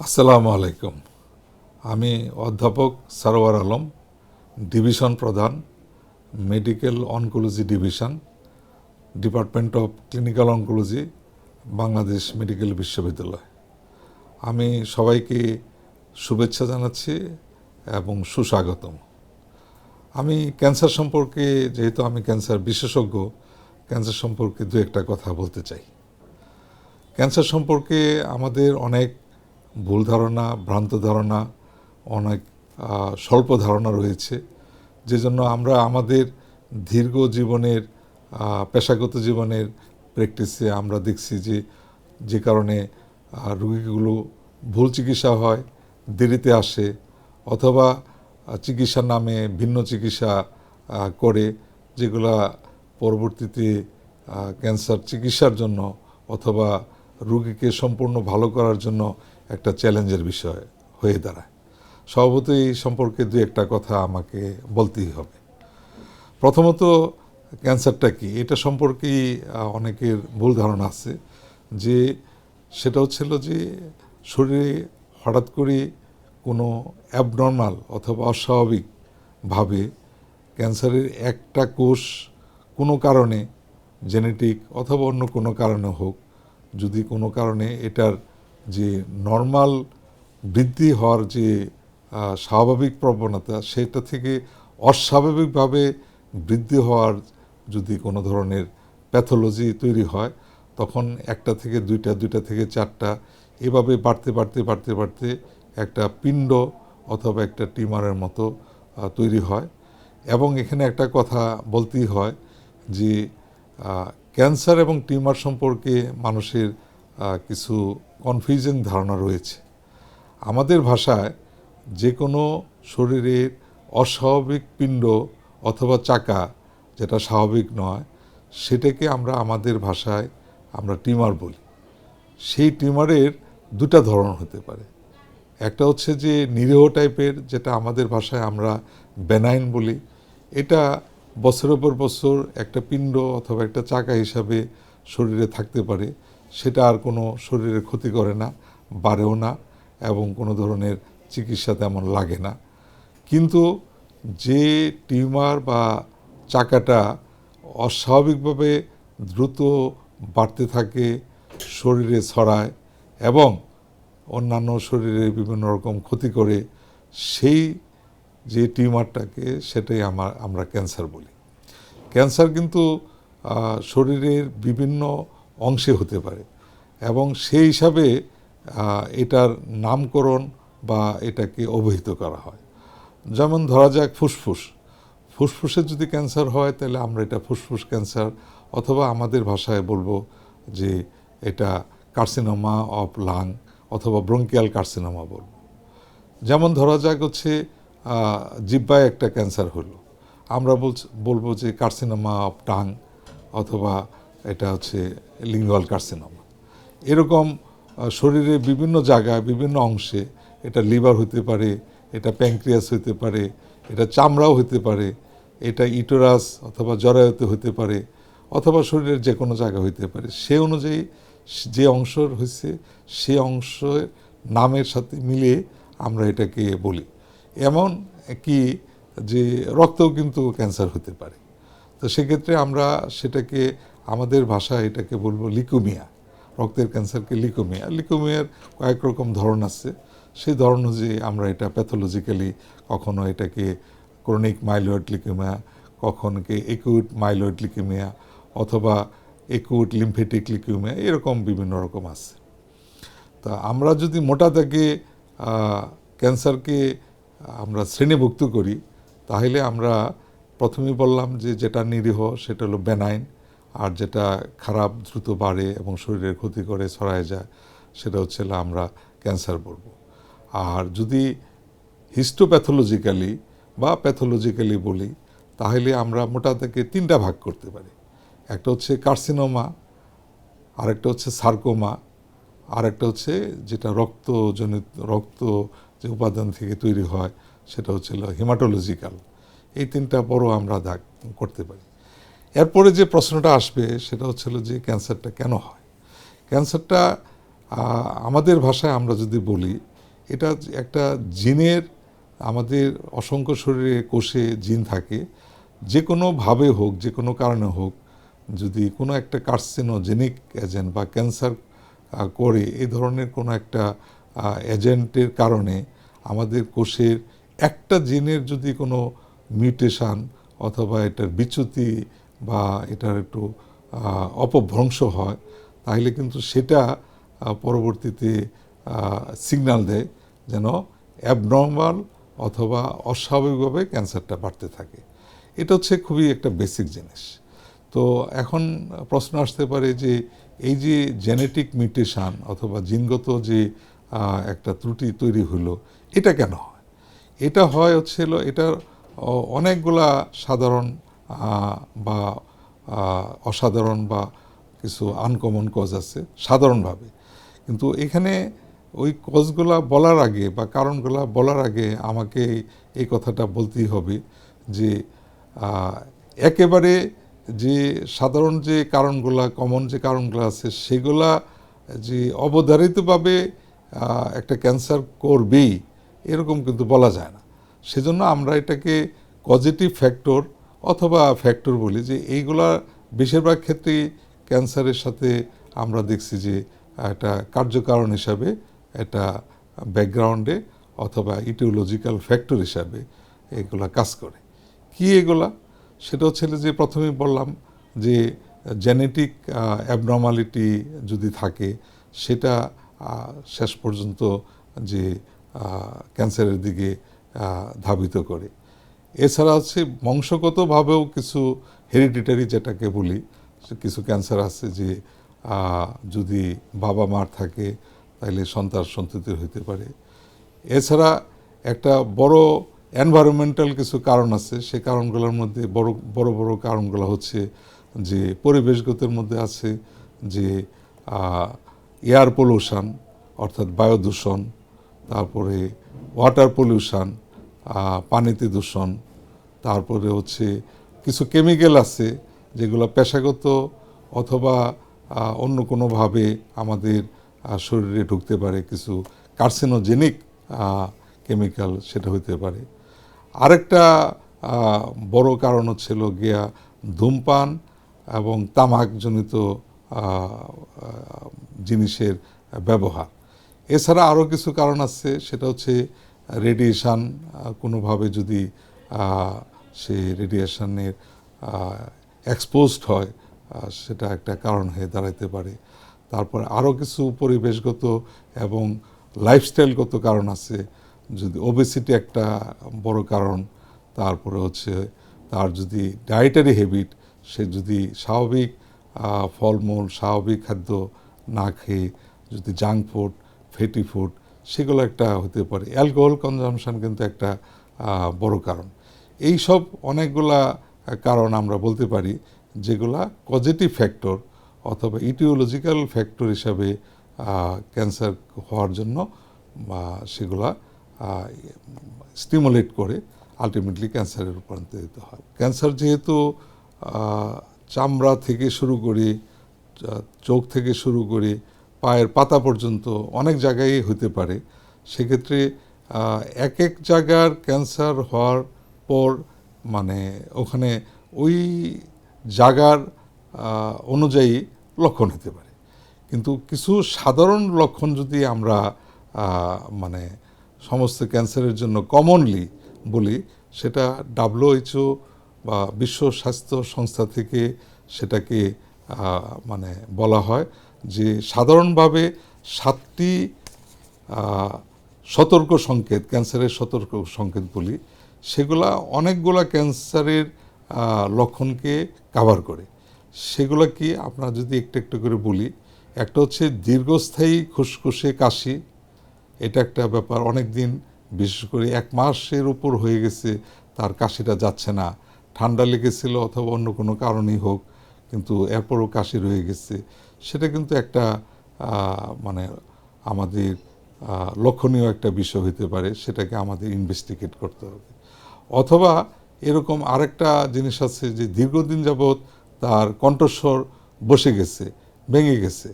আসসালামু আলাইকুম। আমি অধ্যাপক সারোয়ার আলম, ডিভিশন প্রধান, medical oncology division, department of clinical oncology, Bangladesh medical বিশ্ববিদ্যালয়। আমি সবাইকে শুভেচ্ছা জানাচ্ছি এবং সুস্বাগতম। আমি ক্যান্সার সম্পর্কে, যেহেতু আমি ক্যান্সার বিশেষজ্ঞ, ক্যান্সার সম্পর্কে দু একটা কথা বলতে চাই। ক্যান্সার সম্পর্কে আমাদের অনেক ভুল ধারণা, ভ্রান্ত ধারণা, অনেক স্বল্প ধারণা রয়েছে, যে জন্য আমরা আমাদের দীর্ঘ জীবনের পেশাগত জীবনের প্র্যাকটিসে আমরা দেখছি যে কারণে রোগীগুলো ভুল চিকিৎসা হয়, দেরিতে আসে, অথবা চিকিৎসার নামে ভিন্ন চিকিৎসা করে, যেগুলা পরবর্তীতে ক্যান্সার চিকিৎসার জন্য অথবা রোগীকে সম্পূর্ণ ভালো করার জন্য একটা চ্যালেঞ্জের বিষয় হয়ে দাঁড়ায়। স্বভাবতই এই সম্পর্কে দু একটা কথা আমাকে বলতেই হবে। প্রথমত, ক্যান্সারটা কি, এটা সম্পর্কেই অনেকের ভুল ধারণা আছে, যে সেটা হচ্ছিল যে শরীরে হঠাৎ করে কোনো অ্যাবনর্মাল অথবা অস্বাভাবিকভাবে ক্যান্সারের একটা কোষ কোনো কারণে, জেনেটিক অথবা অন্য কোনো কারণে হোক, যদি কোনো কারণে এটার যে নর্মাল বৃদ্ধি হওয়ার যে স্বাভাবিক প্রবণতা, সেটা থেকে অস্বাভাবিকভাবে বৃদ্ধি হওয়ার যদি কোনো ধরনের প্যাথোলজি তৈরি হয়, তখন একটা থেকে দুইটা, দুইটা থেকে চারটা, এভাবে বাড়তে বাড়তে বাড়তে বাড়তে একটা পিণ্ড অথবা একটা টিউমারের মতো তৈরি হয়। এবং এখানে একটা কথা বলতেই হয় যে ক্যান্সার এবং টিউমার সম্পর্কে মানুষের কিছু কনফিউজিং ধারণা রয়েছে। আমাদের ভাষায় যে কোনো শরীরের অস্বাভাবিক পিণ্ড অথবা চাকা, যেটা স্বাভাবিক নয়, সেটাকে আমরা আমাদের ভাষায় আমরা টিউমার বলি। সেই টিউমারের দুটা ধরন হতে পারে। একটা হচ্ছে যে নিরীহ টাইপের, যেটা আমাদের ভাষায় আমরা বেনাইন বলি। এটা বছরের পর বছর একটা পিণ্ড অথবা একটা চাকা হিসাবে শরীরে থাকতে পারে, সেটা আর কোনো শরীরে ক্ষতি করে না, বাড়েও না, এবং কোনো ধরনের চিকিৎসা তেমন লাগে না। কিন্তু যে টিউমার বা চাকাটা অস্বাভাবিকভাবে দ্রুত বাড়তে থাকে, শরীরে ছড়ায় এবং অন্যান্য শরীরে বিভিন্ন রকম ক্ষতি করে, সেই যে টিউমারটাকে সেটাই আমরা ক্যান্সার বলি। ক্যান্সার কিন্তু শরীরের বিভিন্ন অংশে হতে পারে, এবং সেই হিসাবে এটার নামকরণ বা এটাকে অবহিত করা হয়। যেমন ধরা যাক ফুসফুসের যদি ক্যান্সার হয়, তাহলে আমরা এটা ফুসফুস ক্যান্সার, অথবা আমাদের ভাষায় বলবো যে এটা কার্সিনোমা অফ লাং অথবা ব্রঙ্কিয়াল কার্সিনোমা বলবো। যেমন ধরা যাক হচ্ছে জিহ্বায় একটা ক্যান্সার হলো, আমরা বলবো যে কার্সিনোমা অফ টাং, অথবা এটা হচ্ছে লিঙ্গুয়াল কার্সিনোমা। এরকম শরীরে বিভিন্ন জায়গায়, বিভিন্ন অংশে, এটা লিভার হতে পারে, এটা প্যাঙ্ক্রিয়াস হতে পারে, এটা চামড়াও হতে পারে, এটা ইউটেরাস অথবা জরায়ুতে হতে পারে, অথবা শরীরের যে কোনো জায়গা হইতে পারে। সে অনুযায়ী যে অংশের হয়েছে সে অংশের নামের সাথে মিলিয়ে আমরা এটাকে বলি। এমন কি যে রক্তও কিন্তু ক্যান্সার হতে পারে। তো সেক্ষেত্রে আমরা সেটাকে আমাদের ভাষায় এটাকে বলবো লিকুমিয়া, রক্তের ক্যান্সারকে লিকুমিয়া। লিকুমিয়ার কয়েক রকম ধরন আছে, সেই ধরন অনুযায়ী আমরা এটা প্যাথোলজিক্যালি কখনো এটাকে ক্রনিক মাইলয়েড লিকুমিয়া, কখনকে একিউট মাইলয়েড লিকুমিয়া, অথবা একিউট লিম্ফেটিক লিকুমিয়া, এরকম বিভিন্ন রকম আছে। তা আমরা যদি মোটা দাগে ক্যান্সারকে আমরা শ্রেণীভুক্ত করি, তাহলে আমরা প্রথমেই বললাম যে যেটা নিরীহ সেটা হলো বেনাইন, আর যেটা খারাপ, দ্রুত বাড়ে এবং শরীরের ক্ষতি করে ছড়ায় যায়, সেটা হচ্ছে আমরা ক্যান্সার বলবো। আর যদি হিস্টোপ্যাথোলজিক্যালি বা প্যাথোলজিক্যালি বলি, তাহলে আমরা মোটা দাগে তিনটা ভাগ করতে পারি। একটা হচ্ছে কার্সিনোমা, আরেকটা হচ্ছে সার্কোমা, আর একটা হচ্ছে যেটা রক্ত যে উপাদান থেকে তৈরি হয়, সেটা হচ্ছে হেমাটোলজিক্যাল। এই তিনটা বড় আমরা দাগ করতে পারি। এরপরে যে প্রশ্নটা আসবে সেটা হচ্ছিল যে ক্যান্সারটা কেন হয়। ক্যান্সারটা আমাদের ভাষায় আমরা যদি বলি, এটা একটা জিনের, আমাদের অসংখ্য শরীরে কোষে জিন থাকে, যে কোনোভাবে হোক, যে কোনো কারণে হোক, যদি কোনো একটা কার্সিনোজেনিক এজেন্ট বা ক্যান্সার করে এই ধরনের কোনো একটা এজেন্টের কারণে আমাদের কোষের একটা জিনের যদি কোনো মিউটেশন অথবা এটার বিচ্যুতি বা এটার একটু অপভ্রংশ হয়, তাহলে কিন্তু সেটা পরবর্তীতে সিগন্যাল দেয় যেন অ্যাবনর্মাল অথবা অস্বাভাবিকভাবে ক্যান্সারটা বাড়তে থাকে। এটা হচ্ছে খুবই একটা বেসিক জিনিস। তো এখন প্রশ্ন আসতে পারে যে এই যে জেনেটিক মিউটেশন অথবা জিনগত যে একটা ত্রুটি তৈরি হলো, এটা কেন হয়? এটা হয় হচ্ছিল, এটার অনেকগুলা সাধারণ বা অসাধারণ বা কিছু আনকমন কজ আছে সাধারণভাবে, কিন্তু এখানে ওই কজগুলা বলার আগে বা কারণগুলা বলার আগে আমাকে এই কথাটা বলতেই হবে যে একেবারে যে সাধারণ যে কারণগুলা, কমন যে কারণগুলো আছে, সেগুলা যে অবধারিতভাবে একটা ক্যান্সার করবেই এরকম কিন্তু বলা যায় না। সেজন্য আমরা এটাকে পজিটিভ ফ্যাক্টর অথবা ফ্যাক্টর বলি, যে এইগুলা বেশিরভাগ ক্ষেত্রেই ক্যান্সারের সাথে আমরা দেখছি যে একটা কার্যকারণ হিসাবে, এটা ব্যাকগ্রাউন্ডে অথবা ইটিওলজিক্যাল ফ্যাক্টর হিসাবে এগুলা কাজ করে। কি এগুলা? সেটা হচ্ছে যে প্রথমেই বললাম যে জেনেটিক অ্যাবনর্মালিটি যদি থাকে, সেটা শেষ পর্যন্ত যে ক্যান্সারের দিকে ধাবিত করে। এছাড়া হচ্ছে বংশগতভাবেও কিছু হেরিডিটারি যেটাকে বলি, কিছু ক্যান্সার আছে যে যদি বাবা মার থাকে তাহলে সন্তান সন্ততির হইতে পারে। এছাড়া একটা বড় এনভায়রনমেন্টাল কিছু কারণ আছে, সেই কারণগুলোর মধ্যে বড় বড় কারণগুলো হচ্ছে যে পরিবেশগতের মধ্যে আছে যে এয়ার পলিউশন অর্থাৎ বায়ু দূষণ, তারপরে ওয়াটার পলিউশন পানিতে দূষণ, তারপরে হচ্ছে কিছু কেমিক্যাল আছে যেগুলো পেশাগত অথবা অন্য কোনোভাবে আমাদের শরীরে ঢুকতে পারে, কিছু কার্সিনোজেনিক কেমিক্যাল সেটা হতে পারে। আরেকটা বড় কারণ হচ্ছিল গিয়া ধূমপান এবং তামাকজনিত জিনিসের ব্যবহার। এছাড়া আরও কিছু কারণ আছে, সেটা হচ্ছে রেডিয়েশন, কোনোভাবে যদি সে রেডিয়েশনের এক্সপোজড হয়, সেটা একটা কারণ হয়ে দাঁড়াতে পারে। তারপর আরও কিছু পরিবেশগত এবং লাইফস্টাইলগত কারণ আছে, যদি ওবেসিটি একটা বড় কারণ, তারপরে হচ্ছে তার যদি ডায়েটারি হ্যাবিট, সে যদি স্বাভাবিক ফলমূল স্বাভাবিক খাদ্য না খেয়ে যদি জাঙ্ক ফুড ফ্যাটি ফুড, সেগুলো একটা হতে পারে। অ্যালকোহল কনজামশন কিন্তু একটা বড় কারণ। এই সব অনেকগুলা কারণ আমরা বলতে পারি যেগুলা পজিটিভ ফ্যাক্টর অথবা ইটিওলজিক্যাল ফ্যাক্টর হিসাবে ক্যান্সার হওয়ার জন্য সেগুলা স্টিমুলেট করে আলটিমেটলি ক্যান্সারে রূপান্তরিত হয়। ক্যান্সার যেহেতু চামড়া থেকে শুরু করে, চোখ থেকে শুরু করে পায়ের পাতা পর্যন্ত অনেক জায়গায় হতে পারে, সেক্ষেত্রে এক এক জায়গার ক্যান্সার হওয়ার পর মানে ওখানে ওই জায়গার অনুযায়ী লক্ষণ হতে পারে। কিন্তু কিছু সাধারণ লক্ষণ যদি আমরা মানে সমস্ত ক্যান্সারের জন্য কমনলি বলি, সেটা WHO বা বিশ্ব স্বাস্থ্য সংস্থা থেকে সেটাকে মানে বলা হয় যে সাধারণভাবে 7টি সতর্ক সংকেত, ক্যান্সারের সতর্ক সংকেত বলি, সেগুলা অনেকগুলা ক্যান্সারের লক্ষণকে কাভার করে। সেগুলো কি আপনারা যদি একটু একটু করে বলি, একটা হচ্ছে দীর্ঘস্থায়ী খুসখুসে কাশি, এটা একটা ব্যাপার। অনেক দিন, বিশেষ করে 1 মাসের উপর হয়ে গেছে তার কাশিটা যাচ্ছে না, ঠান্ডা লেগেছিল অথবা অন্য কোনো কারণেই হোক, কিন্তু এরপরও কাশি রয়ে গেছে, সেটা কিন্তু একটা মানে আমাদের লক্ষণীয় একটা বিষয় হতে পারে, সেটাকে আমাদের ইনভেস্টিগেট করতে হবে। অথবা এরকম আরেকটা জিনিস আছে যে দীর্ঘদিন যাবৎ তার কণ্ঠস্বর বসে গেছে, ভেঙে গেছে,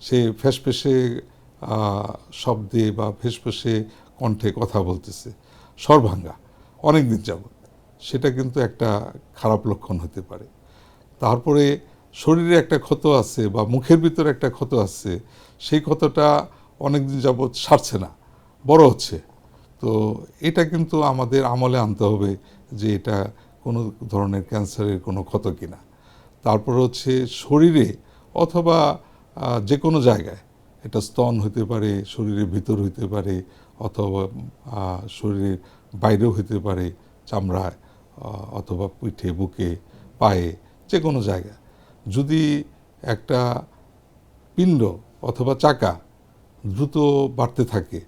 সে ফ্যাসফেসে শব্দে বা ফেসফেসে কণ্ঠে কথা বলতেছে, স্বর ভাঙ্গা অনেক দিন যাবত, সেটা কিন্তু একটা খারাপ লক্ষণ হতে পারে। তারপরে শরীরে একটা ক্ষত আছে বা মুখের ভিতরে একটা ক্ষত আছে, সেই ক্ষতটা অনেক দিন যাবত সারছে না, বড় হচ্ছে। তো এটা কিন্তু আমাদের আমলে আনতে হবে যে এটা কোনো ধরনের ক্যান্সারের কোনো ক্ষত কিনা। তারপর হচ্ছে শরীরে অথবা যে কোনো জায়গায়, এটা স্তন হতে পারে, শরীরের ভিতর হতে পারে, অথবা শরীরের বাইরেও হতে পারে, চামড়ায় অথবা পিঠে, বুকে, পায়ে, যে কোনো জায়গায় যদি একটা পিণ্ড অথবা চাকা দ্রুত বাড়তে থাকে,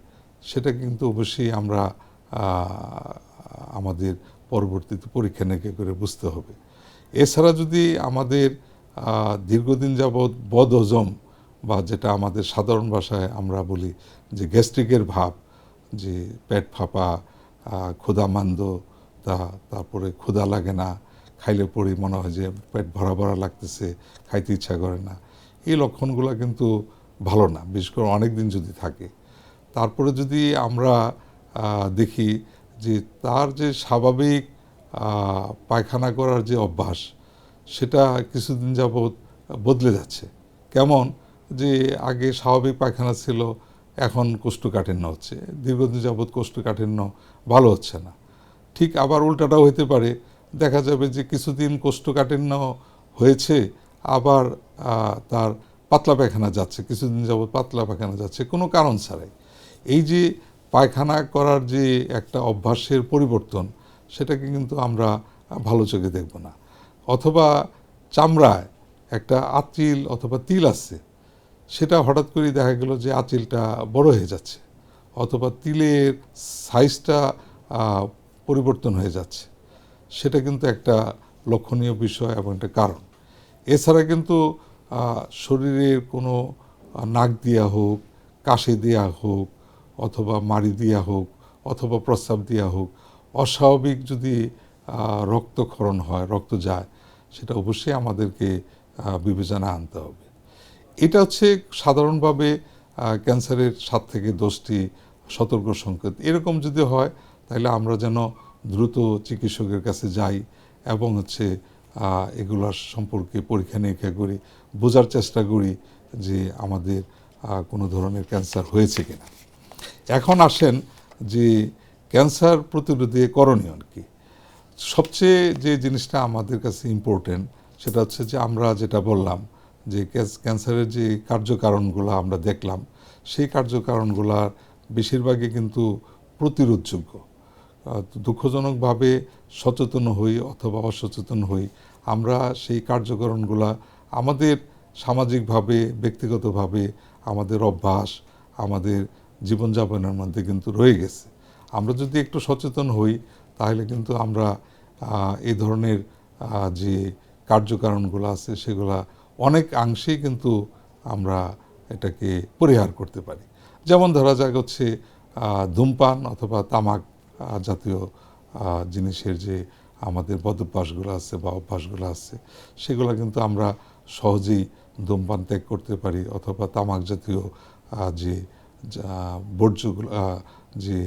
সেটা কিন্তু অবশ্যই আমরা আমাদের পরবর্তীতে পরীক্ষা নিরীক্ষা করে বুঝতে হবে। এছাড়া যদি আমাদের দীর্ঘদিন যাবৎ বদহজম বা যেটা আমাদের সাধারণ ভাষায় আমরা বলি যে গ্যাস্ট্রিকের ভাব, যে পেট ফাঁপা, ক্ষুধামান্দ, তারপরে ক্ষুধা লাগে না, খাইলে পরেই মনে হয় যে পেট ভরা ভরা লাগতেছে, খাইতে ইচ্ছা করে না, এই লক্ষণগুলো কিন্তু ভালো না, বিশেষ করে অনেক দিন যদি থাকে। তারপরে যদি আমরা দেখি যে তার যে স্বাভাবিক পায়খানা করার যে অভ্যাস, সেটা কিছুদিন যাবৎ বদলে যাচ্ছে। কেমন, যে আগে স্বাভাবিক পায়খানা ছিল, এখন কোষ্ঠকাঠিন্য হচ্ছে, দীর্ঘদিন যাবৎ কোষ্ঠকাঠিন্য ভালো হচ্ছে না। ঠিক আবার উল্টাটাও হতে পারে, দেখা যাবে যে কিছুদিন কোষ্ঠকাঠিন্য হয়েছে, আবার তার পাতলা পায়খানা যাচ্ছে, কিছুদিন যাবৎ পাতলা পায়খানা যাচ্ছে কোনো কারণ ছাড়াই। এই যে পায়খানা করার যে একটা অভ্যাসের পরিবর্তন, সেটাকে কিন্তু আমরা ভালো চোখে দেখব না। অথবা চামড়ায় একটা আঁচিল অথবা তিল আছে, সেটা হঠাৎ করে দেখা গেল যে আঁচিলটা বড় হয়ে যাচ্ছে, অথবা তিলের সাইজটা পরিবর্তন হয়ে যাচ্ছে, সেটা কিন্তু একটা লক্ষণীয় বিষয় এবং একটা কারণ। এছাড়া কিন্তু শরীরের কোনো নাক দিয়া হোক, কাশি দেওয়া হোক, অথবা মাড়ি দেওয়া হোক, অথবা প্রস্রাব দেওয়া হোক, অস্বাভাবিক যদি রক্তক্ষরণ হয়, রক্ত যায়, সেটা অবশ্যই আমাদেরকে বিবেচনা আনতে হবে। এটা হচ্ছে সাধারণভাবে ক্যান্সারের 7 থেকে 10টি সতর্ক সংকেত। এরকম যদি হয়, তাহলে আমরা যেন দ্রুত চিকিৎসকের কাছে যাই এবং হচ্ছে এগুলোর সম্পর্কে পরীক্ষা নিরীক্ষা করি, বোঝার চেষ্টা করি যে আমাদের কোনো ধরনের ক্যান্সার হয়েছে কিনা। এখন আসেন যে ক্যান্সার প্রতিরোধে করণীয় কি। সবচেয়ে যে জিনিসটা আমাদের কাছে ইম্পর্টেন্ট, সেটা হচ্ছে যে আমরা যেটা বললাম যে ক্যান্সারের যে কার্যকারণগুলো আমরা দেখলাম, সেই কার্যকারণগুলোর বেশিরভাগই কিন্তু প্রতিরোধযোগ্য। দুঃখজনকভাবে সচেতন হই অথবা অসচেতন হই, আমরা সেই কার্যকারণগুলো আমাদের সামাজিকভাবে, ব্যক্তিগতভাবে, আমাদের অভ্যাস, আমাদের জীবনযাপনের মধ্যে কিন্তু রয়ে গেছে। আমরা যদি একটু সচেতন হই, তাহলে কিন্তু আমরা এই ধরনের যে কার্যকারণগুলো আছে, সেগুলা অনেকাংশেই কিন্তু আমরা এটাকে পরিহার করতে পারি। যেমন ধরা যাক হচ্ছে ধূমপান অথবা তামাক জাতীয় জিনিসের যে আমাদের বদভ্যাসগুলো আছে বা অভ্যাসগুলো আছে, সেগুলো কিন্তু আমরা সহজেই ধূমপান ত্যাগ করতে পারি, অথবা তামাক জাতীয় যে বর্জ্যগুলো, যে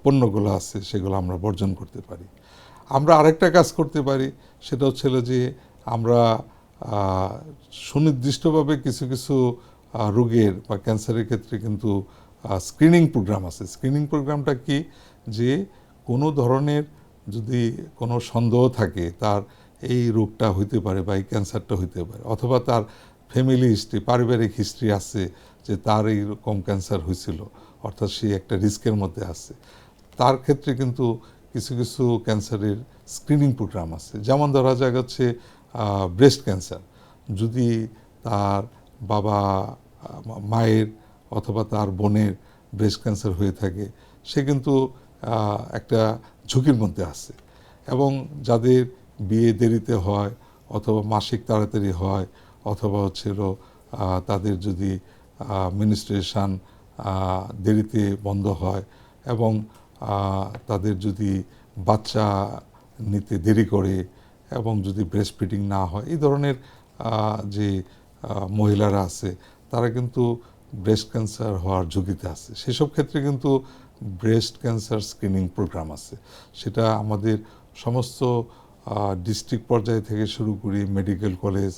পণ্যগুলো আছে, সেগুলো আমরা বর্জন করতে পারি। আমরা আরেকটা কাজ করতে পারি, সেটা হচ্ছে যে আমরা সুনির্দিষ্টভাবে কিছু কিছু রোগের বা ক্যান্সারের ক্ষেত্রে কিন্তু স্ক্রিনিং প্রোগ্রাম আছে। স্ক্রিনিং প্রোগ্রামটা কি, যে কোনো ধরনের যদি কোনো সন্দেহ থাকে তার এই রোগটা হইতে পারে বা এই ক্যান্সারটা হইতে পারে, অথবা তার ফ্যামিলি হিস্ট্রি, পারিবারিক হিস্ট্রি আছে যে তার এইরকম ক্যান্সার হয়েছিল, অর্থাৎ সে একটা রিস্কের মধ্যে আছে, তার ক্ষেত্রে কিন্তু কিছু কিছু ক্যান্সারের স্ক্রিনিং প্রোগ্রাম আছে। যেমন ধরা যাক হচ্ছে ব্রেস্ট ক্যান্সার, যদি তার বাবা, মায়ের অথবা তার বোনের ব্রেস্ট ক্যান্সার হয়ে থাকে, সে কিন্তু একটা ঝুঁকির মধ্যে আছে। এবং যাদের বিয়ে দেরিতে হয়, অথবা মাসিক তাড়াতাড়ি হয়, অথবা হচ্ছিল তাদের যদি মেনস্ট্রুয়েশন দেরিতে বন্ধ হয়, এবং তাদের যদি বাচ্চা নিতে দেরি করে, এবং যদি ব্রেস্ট ফিডিং না হয়, এই ধরনের যে মহিলারা আছে, তারা কিন্তু ব্রেস্ট ক্যান্সার হওয়ার ঝুঁকিতে আছে, সেসব ক্ষেত্রে কিন্তু ব্রেস্ট ক্যান্সার স্ক্রিনিং প্রোগ্রাম আছে। সেটা আমাদের সমস্ত ডিস্ট্রিক্ট পর্যায় থেকে শুরু করি মেডিকেল কলেজ,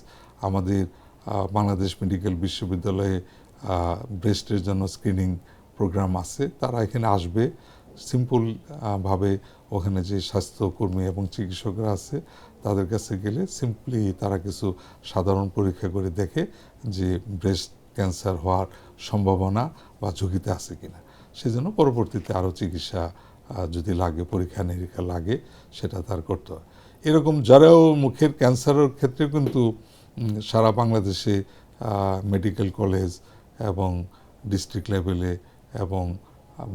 আমাদের বাংলাদেশ মেডিকেল বিশ্ববিদ্যালয়ে ব্রেস্টের জন্য স্ক্রিনিং প্রোগ্রাম আছে। তারা এখানে আসবে, সিম্পল ভাবে ওখানে যে স্বাস্থ্যকর্মী এবং চিকিৎসকরা আছে তাদের কাছে গেলে সিম্পলি তারা কিছু সাধারণ পরীক্ষা করে দেখে যে ব্রেস্ট ক্যান্সার হওয়ার সম্ভাবনা বা ঝুঁকিতে আছে কিনা। সেজন্য পরবর্তীতে আরও চিকিৎসা যদি লাগে, পরীক্ষা নিরীক্ষা লাগে, সেটা তার করতে হয়। এরকম যারাও মুখের ক্যান্সারের ক্ষেত্রে কিন্তু সারা বাংলাদেশে মেডিকেল কলেজ এবং ডিস্ট্রিক্ট লেভেলে এবং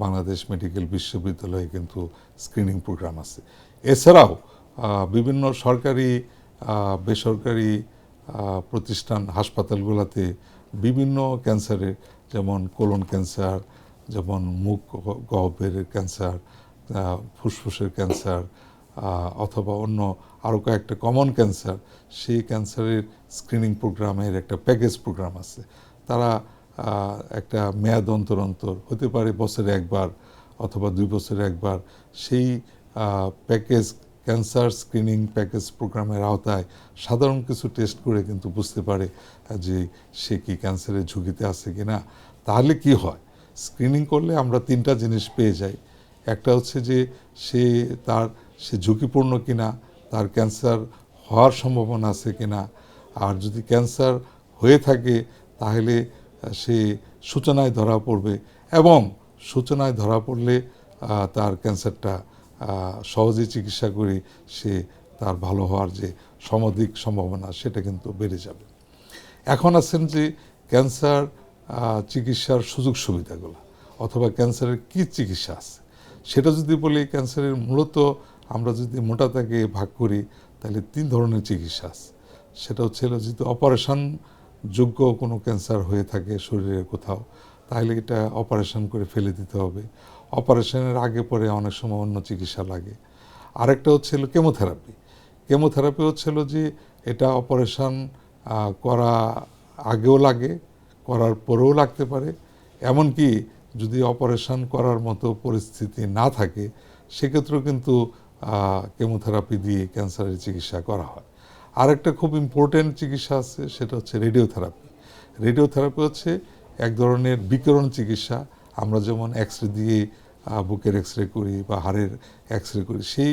বাংলাদেশ মেডিকেল বিশ্ববিদ্যালয়ে কিন্তু স্ক্রিনিং প্রোগ্রাম আছে। এছাড়াও বিভিন্ন সরকারি বেসরকারি প্রতিষ্ঠান হাসপাতালগুলোতে বিভিন্ন ক্যান্সারের, যেমন কোলন ক্যান্সার, যেমন মুখ গহ্বরের ক্যান্সার, ফুসফুসের ক্যান্সার, অথবা অন্য আরও কয়েকটা কমন ক্যান্সার, সেই ক্যান্সারের স্ক্রিনিং প্রোগ্রামের একটা প্যাকেজ প্রোগ্রাম আছে। তারা একটা মেয়াদ অন্তর অন্তর হতে পারে বছরে একবার অথবা 2 বছরে একবার সেই প্যাকেজ ক্যান্সার স্ক্রিনিং প্যাকেজ প্রোগ্রামের আওতায় সাধারণ কিছু টেস্ট করে কিন্তু বুঝতে পারে যে সে কি ক্যান্সারের ঝুঁকিতে আছে কি না। তাহলে কি হয়, স্ক্রিনিং করলে আমরা 3টা জিনিস পেয়ে যাই। একটা হচ্ছে যে সে ঝুঁকিপূর্ণ কিনা, তার ক্যান্সার হওয়ার সম্ভাবনা আছে কিনা, আর যদি ক্যান্সার হয়ে থাকে তাহলে সে সূচনায় ধরা পড়বে, এবং সূচনায় ধরা পড়লে তার ক্যান্সারটা সহজে চিকিৎসা করে সে তার ভালো হওয়ার যে সমধিক সম্ভাবনা সেটা কিন্তু বেড়ে যাবে। এখন আছেন যে ক্যান্সার চিকিৎসার সুযোগ সুবিধাগুলো, অথবা ক্যান্সারের কী চিকিৎসা আছে সেটা যদি বলি, ক্যান্সারের মূলত আমরা যদি মোটা তাকে ভাগ করি তাহলে 3 ধরনের চিকিৎসা আছে। সেটা হচ্ছে যদি অপারেশন যোগ্য কোনো ক্যান্সার হয়ে থাকে শরীরের কোথাও, তাহলে এটা অপারেশন করে ফেলে দিতে হবে। অপারেশনের আগে পরে অনেক সময় অন্য চিকিৎসা লাগে। আরেকটা হচ্ছিল কেমোথেরাপি। কেমোথেরাপি হচ্ছিল যে এটা অপারেশন করা আগেও লাগে, করার পরেও লাগতে পারে, এমনকি যদি অপারেশন করার মতো পরিস্থিতি না থাকে সেক্ষেত্রেও কিন্তু কেমোথেরাপি দিয়ে ক্যান্সারের চিকিৎসা করা হয়। আরেকটা খুব ইম্পর্টেন্ট চিকিৎসা আছে, সেটা হচ্ছে রেডিওথেরাপি। রেডিওথেরাপি হচ্ছে এক ধরনের বিকিরণ চিকিৎসা। আমরা যেমন এক্সরে দিয়ে বুকের এক্সরে করি বা হাড়ের এক্সরে করি, সেই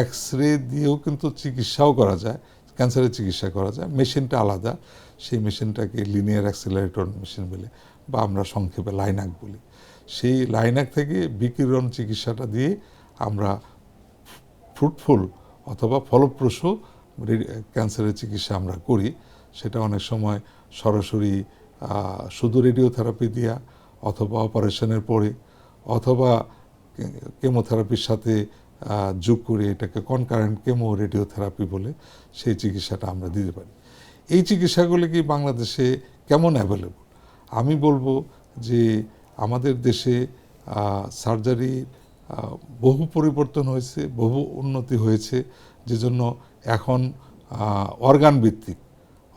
এক্সরে দিয়েও কিন্তু চিকিৎসাও করা যায়, ক্যান্সারের চিকিৎসা করা যায়। মেশিনটা আলাদা, সেই মেশিনটাকে লিনিয়ার অ্যাক্সিলারেটর মেশিন বলে, বা আমরা সংক্ষেপে লাইনাক বলি। সেই লাইনাক থেকে বিকিরণ চিকিৎসাটা দিয়ে আমরা ফ্রুটফুল অথবা ফলপ্রসূ ক্যান্সারের চিকিৎসা আমরা করি। সেটা অনেক সময় সরাসরি শুধু রেডিওথেরাপি দিয়া, অথবা অপারেশনের পরে, অথবা কেমোথেরাপির সাথে যোগ করে এটাকে কনকারেন্ট কেমো রেডিওথেরাপি বলে সেই চিকিৎসাটা আমরা দিতে পারি। এই চিকিৎসাগুলি কি বাংলাদেশে কেমন অ্যাভেলেবল? আমি বলবো যে আমাদের দেশে সার্জারি বহু পরিবর্তন হয়েছে, বহু উন্নতি হয়েছে, যেজন্য এখন অর্গান ভিত্তিক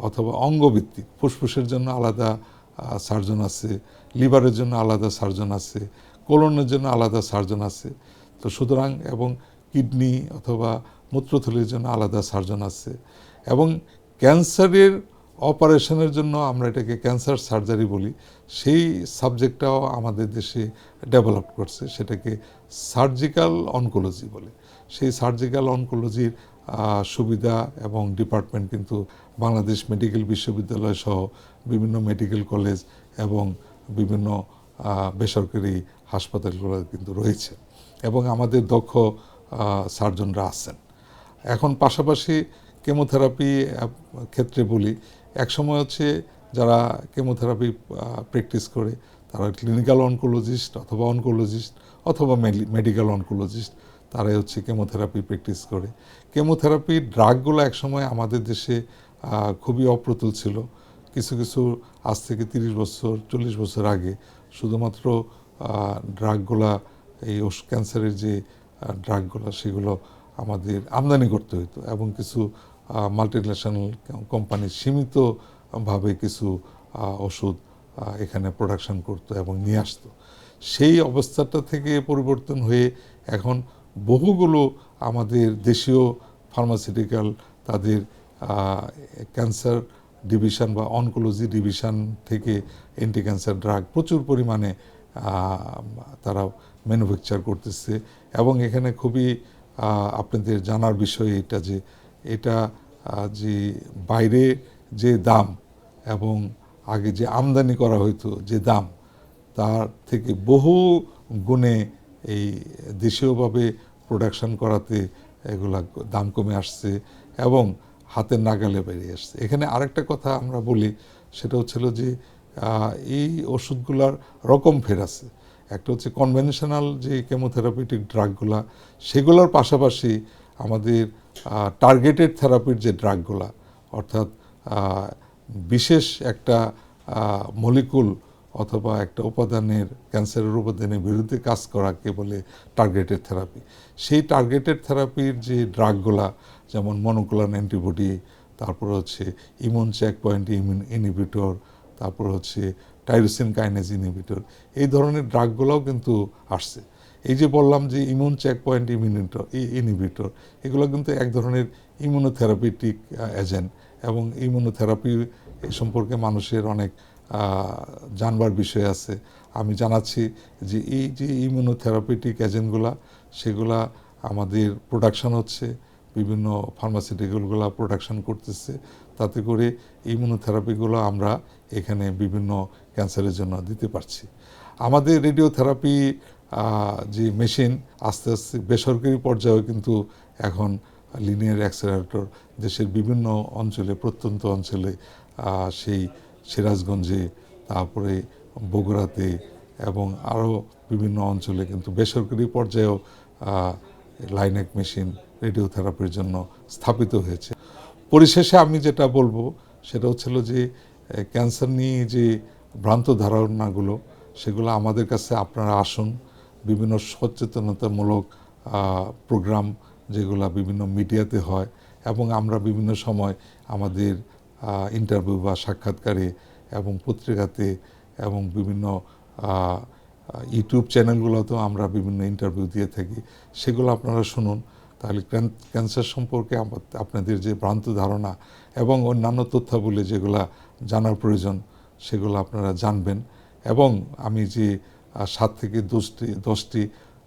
অথবা অঙ্গভিত্তিক, ফুসফুসের জন্য আলাদা সার্জন আছে, লিভারের জন্য আলাদা সার্জন আছে, কোলনের জন্য আলাদা সার্জন আছে। তো সুতরাং এবং কিডনি অথবা মূত্রথলির জন্য আলাদা সার্জন আছে, এবং ক্যান্সারের অপারেশনের জন্য আমরা এটাকে ক্যান্সার সার্জারি বলি, সেই সাবজেক্টটাও আমাদের দেশে ডেভেলপ করছে, সেটাকে সার্জিক্যাল অনকোলজি বলে। সেই সার্জিক্যাল অনকোলজির সুবিধা এবং ডিপার্টমেন্ট কিন্তু বাংলাদেশ মেডিকেল বিশ্ববিদ্যালয় সহ বিভিন্ন মেডিকেল কলেজ এবং বিভিন্ন বেসরকারি হাসপাতালগুলো কিন্তু রয়েছে, এবং আমাদের দক্ষ সার্জনরা আছেন। এখন পাশাপাশি কেমোথেরাপি ক্ষেত্রে বলি, একসময় হচ্ছে যারা কেমোথেরাপি প্র্যাকটিস করে তারা ক্লিনিক্যাল অনকোলজিস্ট অথবা অনকোলজিস্ট অথবা মেডিকেল অনকোলজিস্ট, তারাই হচ্ছে কেমোথেরাপি প্র্যাকটিস করে। কেমোথেরাপি ড্রাগগুলো একসময় আমাদের দেশে খুবই অপ্রতুল ছিল। কিছু কিছু আজ থেকে 30 বছর 40 বছর আগে শুধুমাত্র ড্রাগগুলা, এই ক্যান্সারের যে ড্রাগগুলো সেগুলো আমাদের আমদানি করতে হতো, এবং কিছু মাল্টিন্যাশনাল কোম্পানি সীমিতভাবে কিছু ওষুধ এখানে প্রোডাকশন করতো এবং নিয়ে আসতো। সেই অবস্থাটা থেকে পরিবর্তন হয়ে এখন বহুগুলো আমাদের দেশীয় ফার্মাসিউটিক্যাল তাদের ক্যান্সার ডিভিশন বা অনকোলজি ডিভিশন থেকে অ্যান্টি ক্যান্সার ড্রাগ প্রচুর পরিমাণে তারা ম্যানুফ্যাকচার করতেছে। এবং এখানে খুবই আপনাদের জানার বিষয় এটা যে এটা যে বাইরে যে দাম এবং আগে যে আমদানি করা হইতো যে দাম, তার থেকে বহু গুণে এই দেশীয়ভাবে প্রোডাকশন করাতে এগুলা দাম কমে আসছে এবং হাতের নাগালে বেরিয়ে আসছে। এখানে আরেকটা কথা আমরা বলি, সেটা হচ্ছিল যে এই ওষুধগুলার রকম ফের আছে। একটা হচ্ছে কনভেনশনাল যে কেমোথেরাপিউটিক ড্রাগগুলা, সেগুলোর পাশাপাশি আমাদের টার্গেটেড থেরাপির যে ড্রাগগুলা, অর্থাৎ বিশেষ একটা মলিকুল অথবা একটা উপাদানের ক্যান্সারের উপাদানের বিরুদ্ধে কাজ করাকে বলে টার্গেটেড থেরাপি। সেই টার্গেটেড থেরাপির যে ড্রাগগুলা, যেমন মনোক্লোনাল অ্যান্টিবডি, তারপর হচ্ছে ইমিউন চেক পয়েন্ট ইনহিবিটর, তারপর হচ্ছে টাইরোসিন কাইনেজ ইনহিবিটর, এই ধরনের ড্রাগগুলোও কিন্তু আসছে। এই যে বললাম যে ইমিউন চেক পয়েন্ট ইনহিবিটর, এগুলো কিন্তু এক ধরনের ইমিউনোথেরাপিউটিক এজেন্ট এবং ইমিউনোথেরাপি সম্পর্কে মানুষের অনেক জানবার বিষয় আছে। আমি জানাচ্ছি যে এই যে ইমিউনোথেরাপিউটিক এজেন্টগুলা, সেগুলা আমাদের প্রোডাকশন হচ্ছে, বিভিন্ন ফার্মাসিউটিক্যালগুলো প্রোডাকশন করতেছে, তাতে করে ইমিউনোথেরাপিগুলো আমরা এখানে বিভিন্ন ক্যান্সারের জন্য দিতে পারছি। আমাদের রেডিওথেরাপি যে মেশিন আস্তে আস্তে বেসরকারি পর্যায়েও কিন্তু এখন লিনিয়ার অ্যাক্সেলারেটর দেশের বিভিন্ন অঞ্চলে, প্রত্যন্ত অঞ্চলে, সেই সিরাজগঞ্জে, তারপরে বগুড়াতে এবং আরও বিভিন্ন অঞ্চলে কিন্তু বেসরকারি পর্যায়েও লাইনেক মেশিন রেডিওথেরাপির জন্য স্থাপিত হয়েছে। পরিশেষে আমি যেটা বলবো সেটা হচ্ছিল যে ক্যান্সার নিয়ে যে ভ্রান্ত ধারণাগুলো, সেগুলো আমাদের কাছে আপনারা আসুন। বিভিন্ন সচেতনতামূলক প্রোগ্রাম যেগুলো বিভিন্ন মিডিয়াতে হয়, এবং আমরা বিভিন্ন সময় আমাদের ইন্টারভিউ বা সাক্ষাৎকারে এবং পত্রিকাতে এবং বিভিন্ন ইউটিউব চ্যানেলগুলোতেও আমরা বিভিন্ন ইন্টারভিউ দিয়ে থাকি। সেগুলো আপনারা শুনুন, তাহলে ক্যান্সার সম্পর্কে আপনাদের যে ভ্রান্ত ধারণা এবং অন্যান্য তথ্যাবলী যেগুলা জানার প্রয়োজন, সেগুলো আপনারা জানবেন। এবং আমি যে 7 থেকে 10টি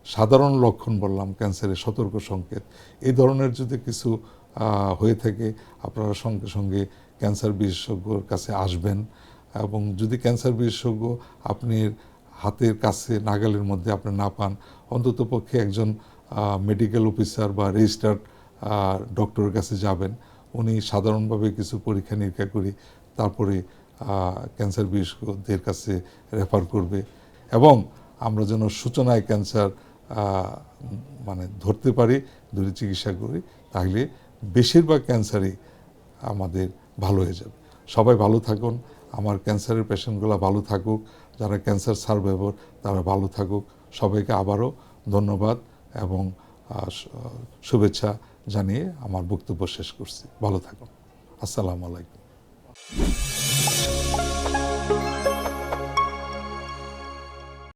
সাধারণ লক্ষণ বললাম ক্যান্সারের সতর্ক সংকেত, এই ধরনের যদি কিছু হয়ে থাকে, আপনারা সঙ্গে সঙ্গে ক্যান্সার বিশেষজ্ঞর কাছে আসবেন। এবং যদি ক্যান্সার বিশেষজ্ঞ আপনার হাতের কাছে নাগালের মধ্যে আপনি না পান, অন্তত পক্ষে একজন মেডিকেল অফিসার বা রেজিস্টার্ড ডক্টরের কাছে যাবেন। উনি সাধারণভাবে কিছু পরীক্ষা নিরীক্ষা করে তারপরে ক্যান্সার বিশেষজ্ঞদের কাছে রেফার করবে, এবং আমরা যেন সূচনায় ক্যান্সার ধরতে পারি, ধরে চিকিৎসা করি, তাহলে বেশিরভাগ ক্যান্সারই আমাদের ভালো হয়ে যাবে। সবাই ভালো থাকুন, আমার ক্যান্সারের পেশেন্টগুলো ভালো থাকুক, যারা ক্যান্সার সারভাইভার তারা ভালো থাকুক। সবাইকে আবারও ধন্যবাদ এবং শুভেচ্ছা জানিয়ে আমার বক্তব্য শেষ করছি। ভালো থাকুন। আসসালামু আলাইকুম।